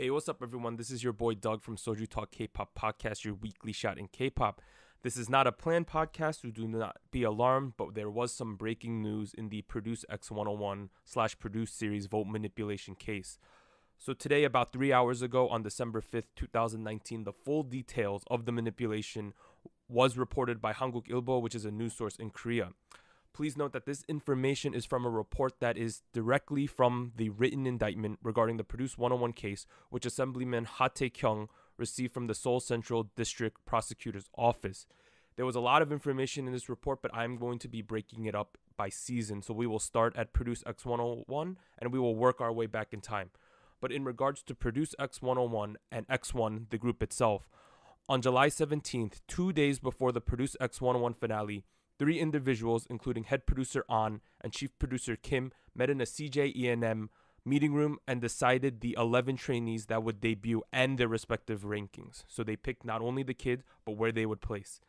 Hey, what's up, everyone? This is your boy Doug from SojuTalk Kpop Podcast, your weekly shot in K-pop. This is not a planned podcast, so do not be alarmed, but there was some breaking news in the Produce X101/Produce series vote manipulation case. So today, about 3 hours ago, on December 5th, 2019, the full details of the manipulation was reported by Hanguk Ilbo, which is a news source in Korea. Please note that this information is from a report that is directly from the written indictment regarding the Produce 101 case, which Assemblyman Ha Tae-kyung received from the Seoul Central District Prosecutor's Office. There was a lot of information in this report, but I'm going to be breaking it up by season. So we will start at Produce X101 and we will work our way back in time. But in regards to Produce X101 and X1, the group itself, on July 17th, 2 days before the Produce X101 finale, 3 individuals, including head producer An and chief producer Kim, met in a CJ meeting room and decided the 11 trainees that would debut and their respective rankings. So they picked not only the kids, but where they would place.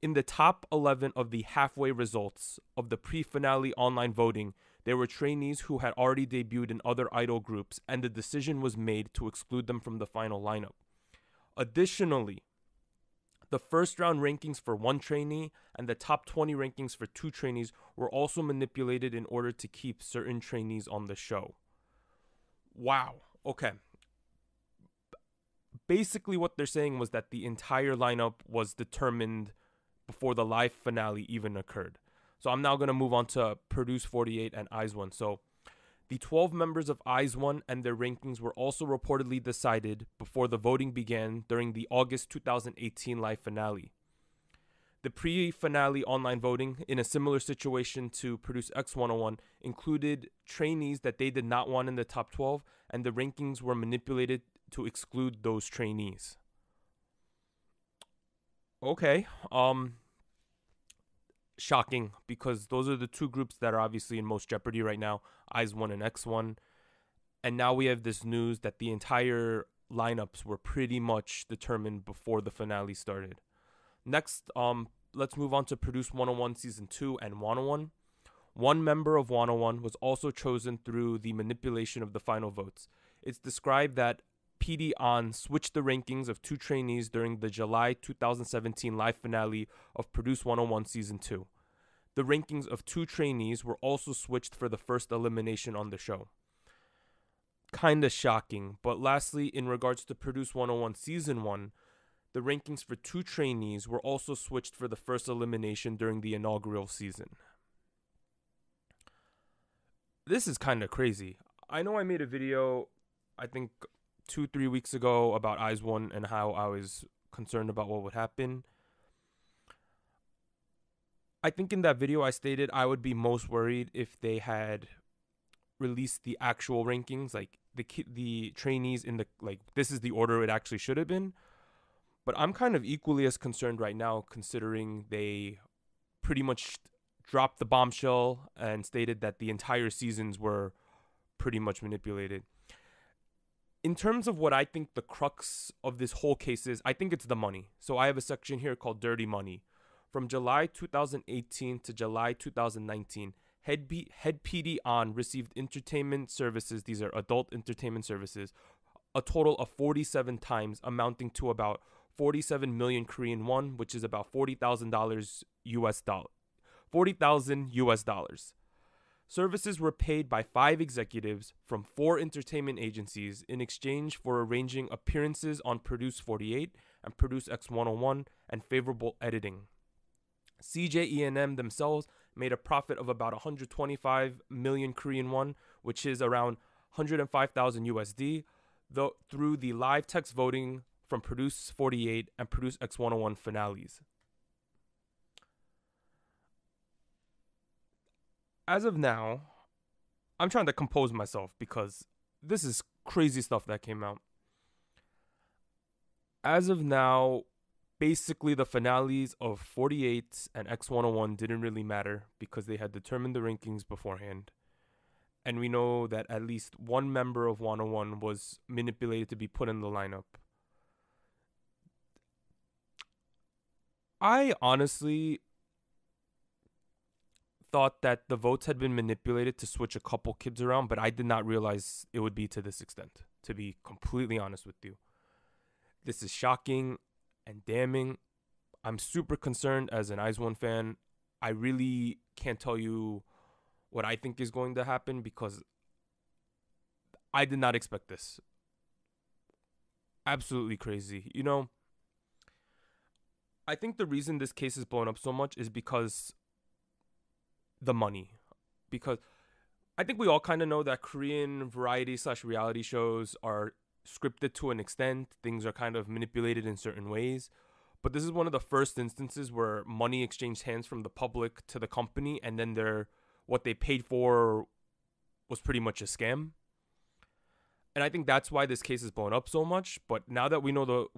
In the top 11 of the halfway results of the pre-finale online voting, there were trainees who had already debuted in other idol groups, and the decision was made to exclude them from the final lineup. Additionally, the first round rankings for 1 trainee and the top 20 rankings for 2 trainees were also manipulated in order to keep certain trainees on the show. Wow. Okay. Basically, what they're saying was that the entire lineup was determined before the live finale even occurred. So I'm now going to move on to Produce 48 and WIZ ONE. So the 12 members of WIZ ONE and their rankings were also reportedly decided before the voting began during the August 2018 live finale. The pre-finale online voting, in a similar situation to Produce X101, included trainees that they did not want in the top 12, and the rankings were manipulated to exclude those trainees. Okay, shocking, because those are the 2 groups that are obviously in most jeopardy right now, WIZ ONE and X1. And now we have this news that the entire lineups were pretty much determined before the finale started. Next, let's move on to Produce 101 Season 2 and 101. One member of 101 was also chosen through the manipulation of the final votes. It's described that PD An switched the rankings of 2 trainees during the July 2017 live finale of Produce 101 Season 2. The rankings of 2 trainees were also switched for the first elimination on the show. Kinda shocking, but lastly, in regards to Produce 101 Season 1, the rankings for 2 trainees were also switched for the first elimination during the inaugural season. This is kinda crazy. I know I made a video, I think 2-3 weeks ago, about WIZ ONE and how I was concerned about what would happen. I think in that video I stated I would be most worried if they had released the actual rankings, like the trainees in the, like, this is the order it actually should have been. But I'm kind of equally as concerned right now, considering they pretty much dropped the bombshell and stated that the entire seasons were pretty much manipulated. In terms of what I think the crux of this whole case is, I think it's the money. So I have a section here called Dirty Money. From July 2018 to July 2019, Head PD An received entertainment services, these are adult entertainment services, a total of 47 times, amounting to about 47 million Korean won, which is about $40,000 US dollar. 40,000 US dollars. Services were paid by 5 executives from 4 entertainment agencies in exchange for arranging appearances on Produce 48 and Produce X101 and favorable editing. CJ themselves made a profit of about 125 million Korean won, which is around 105,000 USD, though, through the live text voting from Produce 48 and Produce X101 finales. As of now, I'm trying to compose myself because this is crazy stuff that came out. As of now, basically the finales of 48 and X101 didn't really matter because they had determined the rankings beforehand. And we know that at least one member of 101 was manipulated to be put in the lineup. I honestly thought that the votes had been manipulated to switch a couple kids around, but I did not realize it would be to this extent, to be completely honest with you. This is shocking and damning. I'm super concerned as an WIZ ONE fan. I really can't tell you what I think is going to happen because I did not expect this. Absolutely crazy. You know, I think the reason this case is blown up so much is because the money. Because I think we all kind of know that Korean variety/reality shows are scripted to an extent. Things are kind of manipulated in certain ways. But this is one of the first instances where money exchanged hands from the public to the company, and then what they paid for was pretty much a scam. And I think that's why this case is blown up so much. But now that we know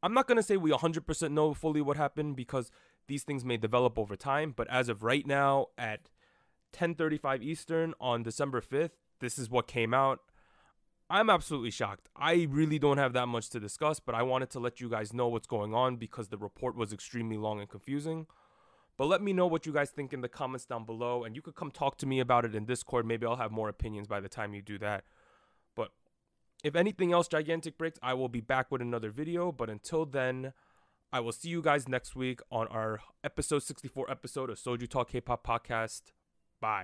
I'm not going to say we 100% know fully what happened because these things may develop over time. But as of right now at 10:35 Eastern on December 5th, this is what came out. I'm absolutely shocked. I really don't have that much to discuss, but I wanted to let you guys know what's going on because the report was extremely long and confusing. But let me know what you guys think in the comments down below, and you could come talk to me about it in Discord. Maybe I'll have more opinions by the time you do that. But if anything else gigantic breaks, I will be back with another video. But until then, I will see you guys next week on our episode 64 episode of SojuTalk Kpop Podcast. Bye.